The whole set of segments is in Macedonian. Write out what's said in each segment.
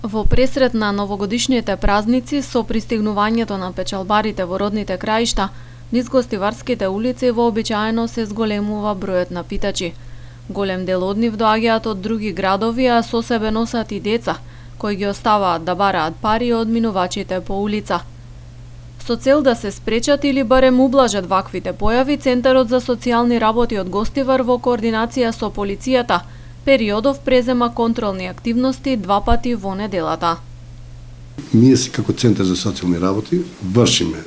Во пресрет на новогодишните празници со пристигнувањето на печалбарите во родните краишта, низ гостиварските улици вообичаено се зголемува бројот на питачи. Голем дел од нив доаѓаат од други градови, а со себе носат и деца, кои ги оставаат да бараат пари од минувачите по улица. Со цел да се спречат или барем ублажат ваквите појави, Центарот за социјални работи од Гостивар во координација со полицијата периодов презема контролни активности 2 пати во неделата. Ние си како Центар за социјални работи вршиме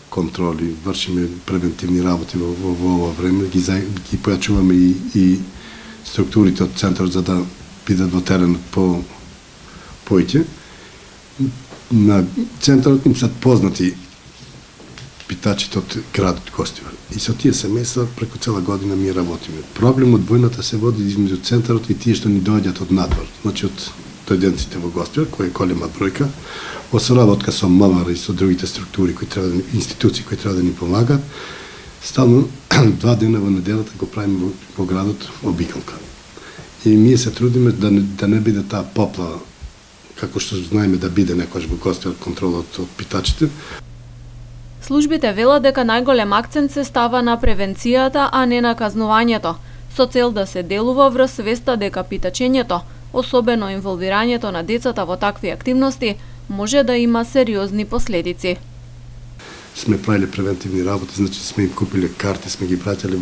контроли, вршиме превентивни работи во ова време, ги појачуваме и структурите од Центарот за да бидат во теренот поиќе. На Центарот им се познати питачите од градот Гостивар. И со тие семејства преку цела година ми работиме. Проблемот војната се води измеѓу Центарот и тие што ни доаѓаат од надвор, значи од дојденците во Гостивар, кој е голема бројка, во соработка со МВР и со другите структури институции кои треба да ни помагаат. Стално 2 дена во неделата го правиме во градот обиколка. И ние се трудиме да не биде таа поплава како што знаеме да биде некојаш во Гостивар контролот од питачите. Службите велат дека најголем акцент се става на превенцијата, а не на казнувањето, со цел да се делува врз свеста дека питачењето, особено инволвирањето на децата во такви активности, може да има сериозни последици. Сме правиле превентивни работи, значи сме им купиле карти, сме ги праќале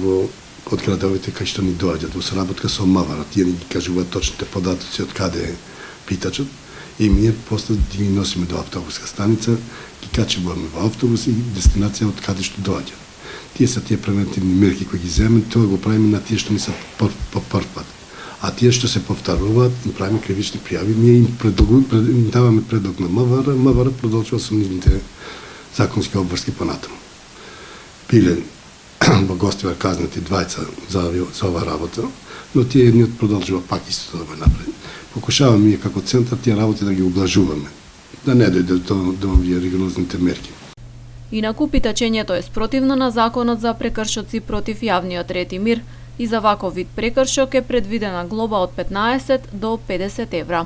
од градовите кај што ни доаѓаат во соработка со МВР. Тие ни ги кажуваат точните податоци од каде е питачот и ние после ги носиме до автобуска станица, ги качуваме во автобус и дестинација од каде што доаѓаат. Тие се тие превентивни мерки кои ги земеме, тоа го правиме на тие што ни се по прв пат. А тие што се повторуваат, им правиме кривични пријави, ние им даваме предлог на МВР продолжува со нивните законски обврски понатаму. Биле во Гостивар казнати 2 за ова работа, но тие едниот продолжува пак истото да го направи. Покушаваме ние како центар тие работи да ги ублажуваме, да не дојде до овие ригорозните мерки. Инаку питачењето е спротивно на законот за прекршоци против јавниот ред и мир и за ваков вид прекршок е предвидена глоба од 15 до 50 евра.